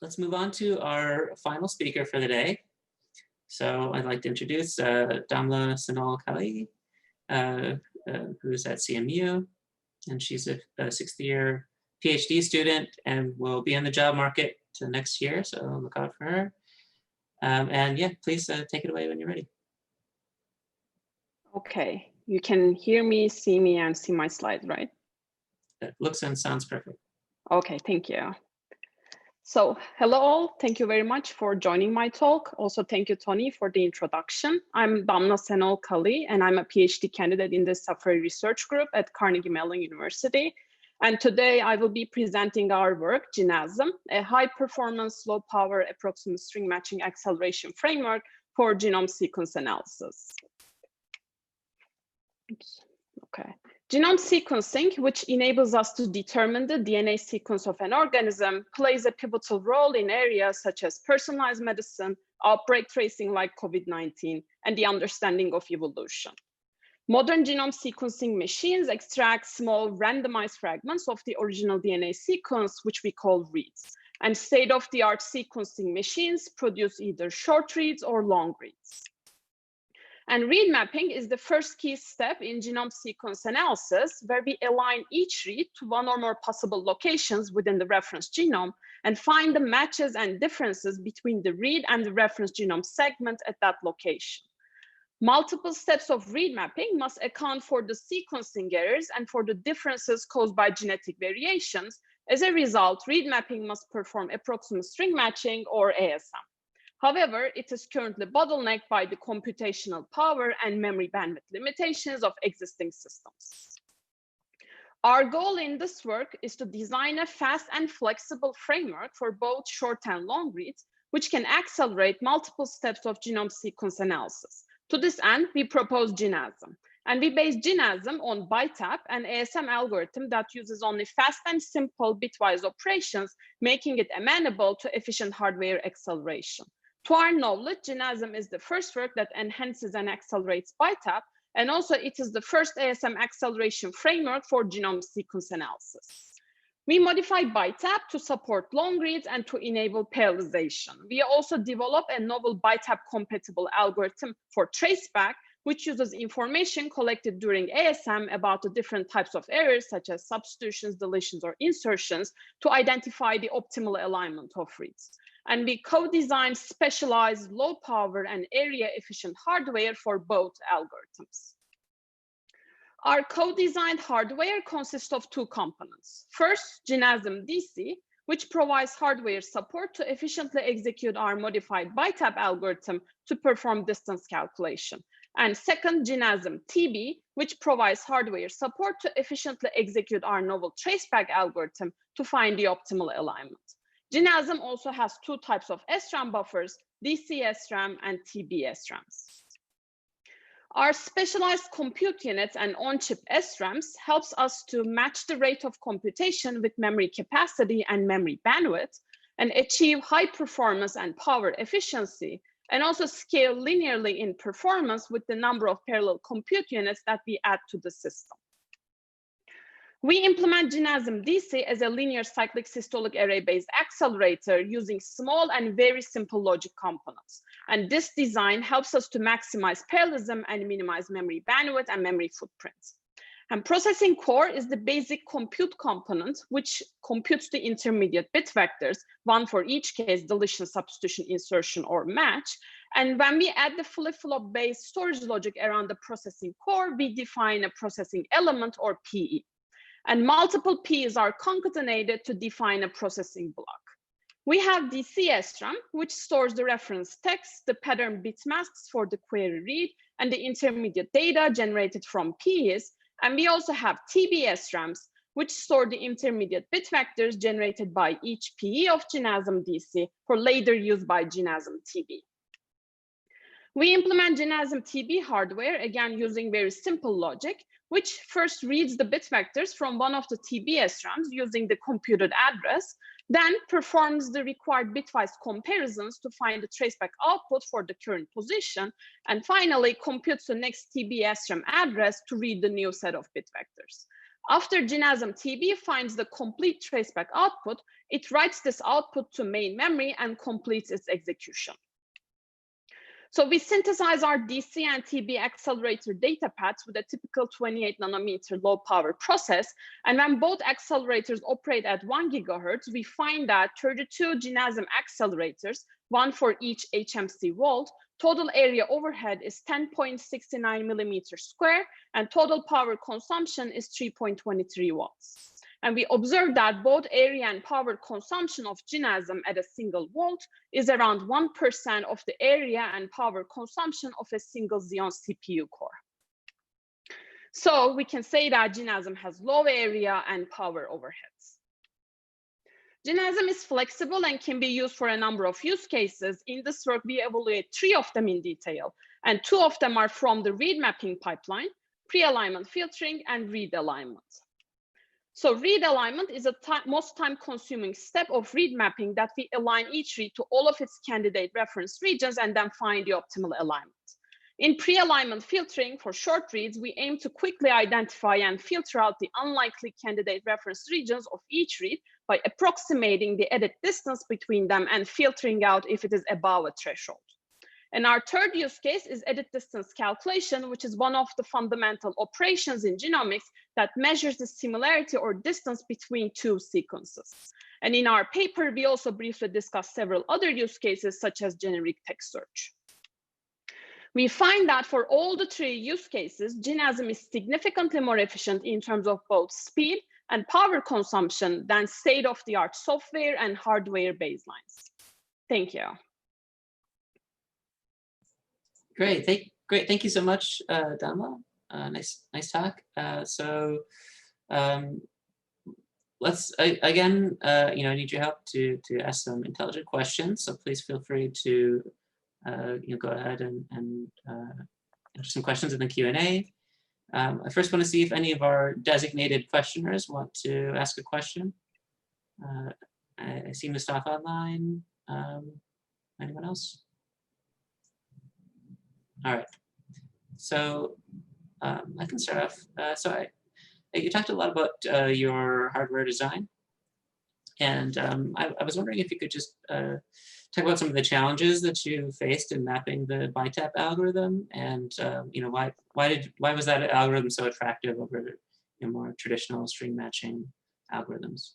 let's move on to our final speaker for the day. So I'd like to introduce Damla Senol Cali, who's at CMU, and she's a sixth-year PhD student and will be in the job market to next year, so look out for her. And yeah, please take it away when you're ready. Okay, you can hear me, see me, and see my slides, right? That looks and sounds perfect. Okay, thank you. So hello all, thank you very much for joining my talk. Also, thank you, Tony, for the introduction. I'm Damla Senol Cali, and I'm a PhD candidate in the Safari Research Group at Carnegie Mellon University. And today I will be presenting our work, GenASM, a high-performance, low-power approximate string matching acceleration framework for genome sequence analysis. Oops. Okay. Genome sequencing, which enables us to determine the DNA sequence of an organism, plays a pivotal role in areas such as personalized medicine, outbreak tracing like COVID-19, and the understanding of evolution. Modern genome sequencing machines extract small randomized fragments of the original DNA sequence, which we call reads. And state-of-the-art sequencing machines produce either short reads or long reads. And read mapping is the first key step in genome sequence analysis, where we align each read to one or more possible locations within the reference genome and find the matches and differences between the read and the reference genome segment at that location. Multiple steps of read mapping must account for the sequencing errors and for the differences caused by genetic variations. As a result, read mapping must perform approximate string matching or ASM. However, it is currently bottlenecked by the computational power and memory bandwidth limitations of existing systems. Our goal in this work is to design a fast and flexible framework for both short and long reads, which can accelerate multiple steps of genome sequence analysis. To this end, we propose GenASM, and we base GenASM on BiTAP, an ASM algorithm that uses only fast and simple bitwise operations, making it amenable to efficient hardware acceleration. To our knowledge, GenASM is the first work that enhances and accelerates BiTAP, and also it is the first ASM acceleration framework for genome sequence analysis. We modified BiTAP to support long reads and to enable parallelization. We also developed a novel BiTAP-compatible algorithm for traceback, which uses information collected during ASM about the different types of errors, such as substitutions, deletions, or insertions, to identify the optimal alignment of reads. And we co-designed specialized low power and area efficient hardware for both algorithms. Our co-designed hardware consists of two components. First, GenASM DC, which provides hardware support to efficiently execute our modified BiTAP algorithm to perform distance calculation. And second, GenASM TB, which provides hardware support to efficiently execute our novel traceback algorithm to find the optimal alignment. GenASM also has two types of SRAM buffers, DC SRAM and TB SRAMs. Our specialized compute units and on-chip SRAMs helps us to match the rate of computation with memory capacity and memory bandwidth and achieve high performance and power efficiency, and also scale linearly in performance with the number of parallel compute units that we add to the system. We implement GenASM DC as a linear cyclic systolic array-based accelerator using small and very simple logic components. And this design helps us to maximize parallelism and minimize memory bandwidth and memory footprints. And processing core is the basic compute component, which computes the intermediate bit vectors, one for each case, deletion, substitution, insertion, or match. And when we add the flip-flop based storage logic around the processing core, we define a processing element or PE. And multiple P's are concatenated to define a processing block. We have DC SRAM, which stores the reference text, the pattern bit masks for the query read, and the intermediate data generated from P's. And we also have TB SRAMs, which store the intermediate bit vectors generated by each PE of GenASM DC for later use by GenASM TB. We implement GenASM TB hardware, again using very simple logic, which first reads the bit vectors from one of the TB SRAMs using the computed address, then performs the required bitwise comparisons to find the traceback output for the current position, and finally computes the next TB SRAM address to read the new set of bit vectors. After GenASM TB finds the complete traceback output, it writes this output to main memory and completes its execution. So we synthesize our DC and TB accelerator data paths with a typical 28 nanometer low power process. And when both accelerators operate at 1 gigahertz, we find that 32 GenASM accelerators, one for each HMC volt, total area overhead is 10.69 millimeters square, and total power consumption is 3.23 watts. And we observed that both area and power consumption of GenASM at a single volt is around 1% of the area and power consumption of a single Xeon CPU core. So we can say that GenASM has low area and power overheads. GenASM is flexible and can be used for a number of use cases. In this work, we evaluate 3 of them in detail, and 2 of them are from the read mapping pipeline, pre-alignment filtering, and read alignment. So read alignment is the most time-consuming step of read mapping that we align each read to all of its candidate reference regions and then find the optimal alignment. In pre-alignment filtering for short reads, we aim to quickly identify and filter out the unlikely candidate reference regions of each read by approximating the edit distance between them and filtering out if it is above a threshold. And our third use case is edit distance calculation, which is one of the fundamental operations in genomics that measures the similarity or distance between 2 sequences. And in our paper, we also briefly discuss several other use cases, such as generic text search. We find that for all the 3 use cases, GenASM is significantly more efficient in terms of both speed and power consumption than state-of-the-art software and hardware baselines. Thank you. Great, thank you so much, Damla. Nice talk. Let's again, I need your help to ask some intelligent questions. So please feel free to go ahead and answer some questions in the Q&A. I first want to see if any of our designated questioners want to ask a question. I see Mustafa online. Anyone else? All right, so I can start off. You talked a lot about your hardware design, and I was wondering if you could just talk about some of the challenges that you faced in mapping the BiTAP algorithm, and why was that algorithm so attractive over more traditional string matching algorithms?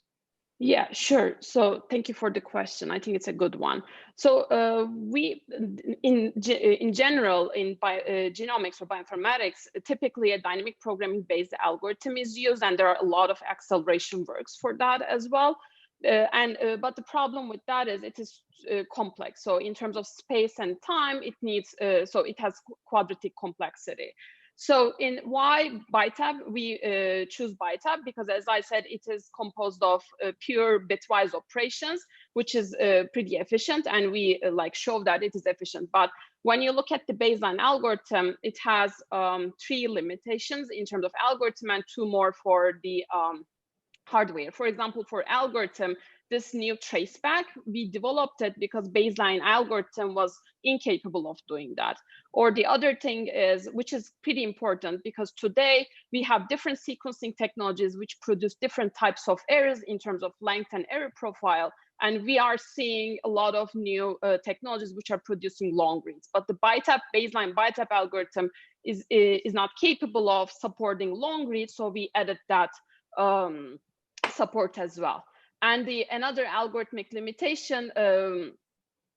Yeah, sure. So thank you for the question. I think it's a good one. So we, in general, in genomics or bioinformatics, typically a dynamic programming-based algorithm is used, and there are a lot of acceleration works for that as well. But the problem with that is it is complex. So in terms of space and time, it needs, so it has quadratic complexity. So in why BiTAP, we choose BiTAP because, as I said, it is composed of pure bitwise operations, which is pretty efficient, and we show that it is efficient. But when you look at the baseline algorithm, it has 3 limitations in terms of algorithm and 2 more for the hardware. For example, for algorithm, this new traceback, we developed it because baseline algorithm was incapable of doing that. Or the other thing is, which is pretty important, because today we have different sequencing technologies which produce different types of errors in terms of length and error profile. And we are seeing a lot of new technologies which are producing long reads. But the baseline BiTAP algorithm is not capable of supporting long reads, so we added that support as well. And another algorithmic limitation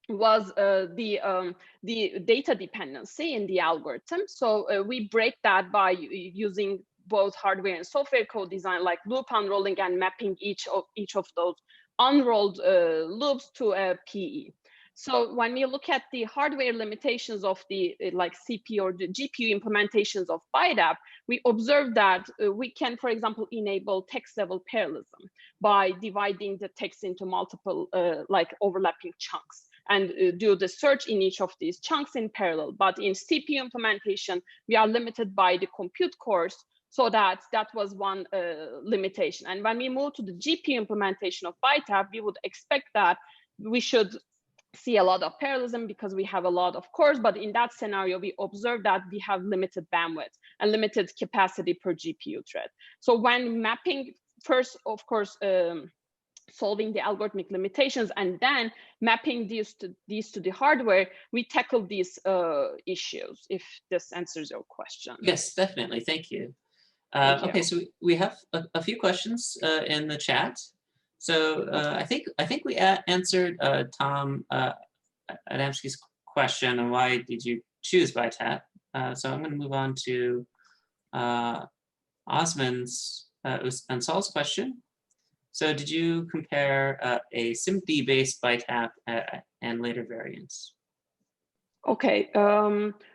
was the data dependency in the algorithm. So we break that by using both hardware and software code design, like loop unrolling and mapping each of those unrolled loops to a PE. So when we look at the hardware limitations of the CPU or the GPU implementations of BiTAP, we observe that we can, for example, enable text level parallelism by dividing the text into multiple overlapping chunks and do the search in each of these chunks in parallel. But in CPU implementation, we are limited by the compute cores, so that was one limitation. And when we move to the GPU implementation of BiTAP, we would expect that we should see a lot of parallelism because we have a lot of cores, but in that scenario, we observe that we have limited bandwidth and limited capacity per GPU thread. So when mapping, first, of course, solving the algorithmic limitations and then mapping these to the hardware, we tackle these issues, if this answers your question. Yes, definitely. Thank you. Thank you. Okay, so we have a few questions in the chat. So I think we answered Tom Adamski's question on why did you choose BiTAP. So I'm going to move on to Osman's Ansal's question. So did you compare a SIMD-based BiTAP and later variants? Okay,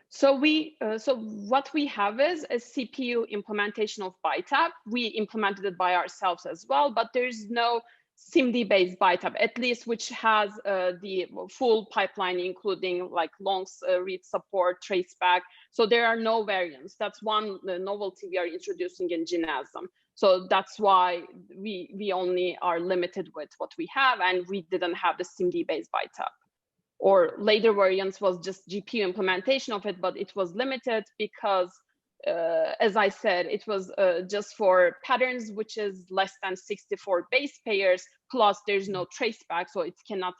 so what we have is a CPU implementation of BiTAP. We implemented it by ourselves as well, but there's no SIMD-based BiTAP, at least which has the full pipeline, including like long read support, traceback. So there are no variants. That's one novelty we are introducing in GenASM. So that's why we only are limited with what we have, and we didn't have the SIMD-based BiTAP. Or later variants was just GPU implementation of it, but it was limited because, as I said, it was just for patterns which is less than 64 base pairs, plus there's no traceback, so it cannot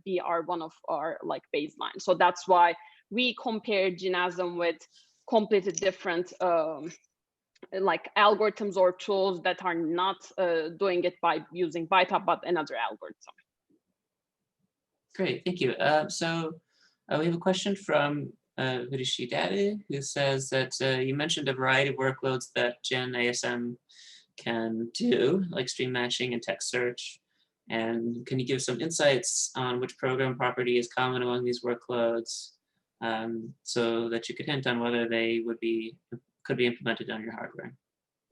be one of our like baseline. So that's why we compared GenASM with completely different like algorithms or tools that are not doing it by using BiTAP, but another algorithm. Great, thank you. So we have a question from Vidishi Dade, who says that you mentioned a variety of workloads that GenASM can do, like stream matching and text search. And can you give some insights on which program property is common among these workloads, so that you could hint on whether they could be implemented on your hardware?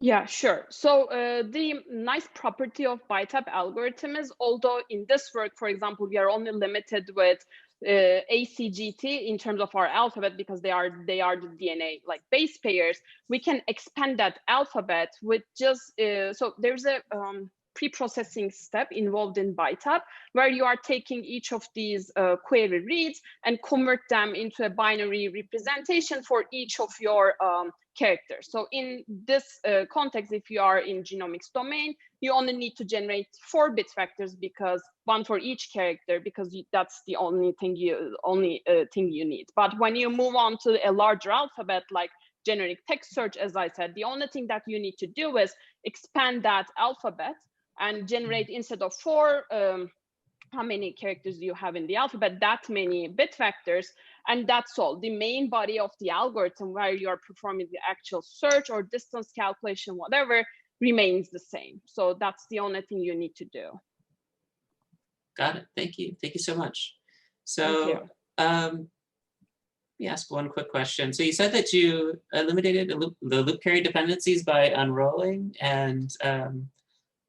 Yeah, sure. So the nice property of BiTAP algorithm is, although in this work, for example, we are only limited with ACGT in terms of our alphabet because they are the DNA like base pairs, we can expand that alphabet with just, so there's a pre-processing step involved in BiTAP where you are taking each of these query reads and convert them into a binary representation for each of your characters. So in this context, if you are in genomics domain, you only need to generate 4 bit vectors, because one for each character, because that's the only thing you need. But when you move on to a larger alphabet like generic text search, as I said, the only thing that you need to do is expand that alphabet and generate, instead of 4, how many characters do you have in the alphabet, that many bit vectors, and that's all. The main body of the algorithm where you are performing the actual search or distance calculation, whatever, remains the same. So that's the only thing you need to do. Got it. Thank you. Thank you so much. So let me ask one quick question. So you said that you eliminated the loop carry dependencies by unrolling, and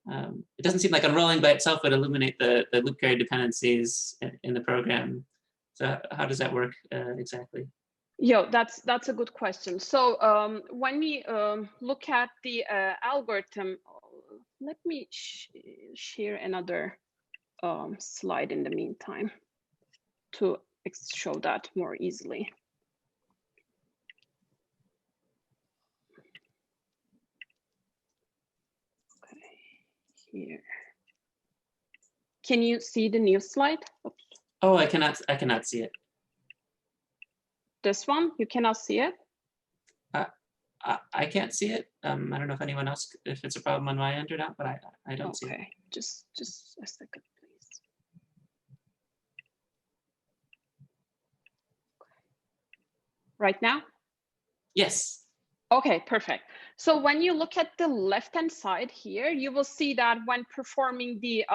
it doesn't seem like unrolling by itself would eliminate the loop carry dependencies in the program. So how does that work exactly? Yeah, that's a good question. So when we look at the algorithm, let me share another slide in the meantime to show that more easily. Here. Can you see the new slide? Oops. Oh, I cannot see it. This one, you cannot see it? I can't see it. I don't know if anyone else, if it's a problem on my end or not, but I don't see it. Okay, just a second, please. Right now? Yes. Okay, perfect. So when you look at the left-hand side here, you will see that when performing the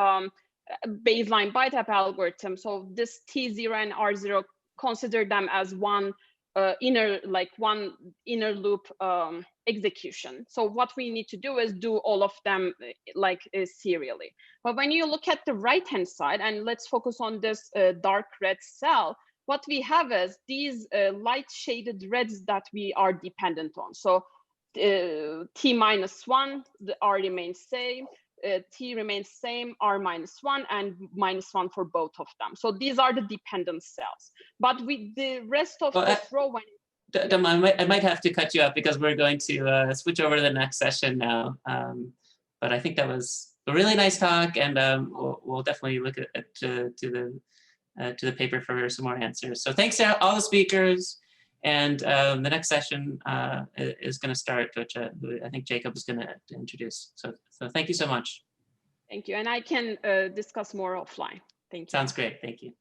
baseline BiTAP algorithm, so this T0 and R0, consider them as one inner loop execution. So what we need to do is do all of them like serially. But when you look at the right-hand side, and let's focus on this dark red cell, what we have is these light shaded reds that we are dependent on. So T-1, the R remains same. T remains same, R -1 and -1 for both of them. So these are the dependent cells. But with the rest of this row, when I might have to cut you off because we're going to switch over to the next session now. But I think that was a really nice talk, and we'll definitely look at to the paper for some more answers. So thanks to all the speakers, and the next session is going to start, which I think Jacob is going to introduce. So thank you so much. Thank you, and I can discuss more offline. Thank you. Sounds great. Thank you.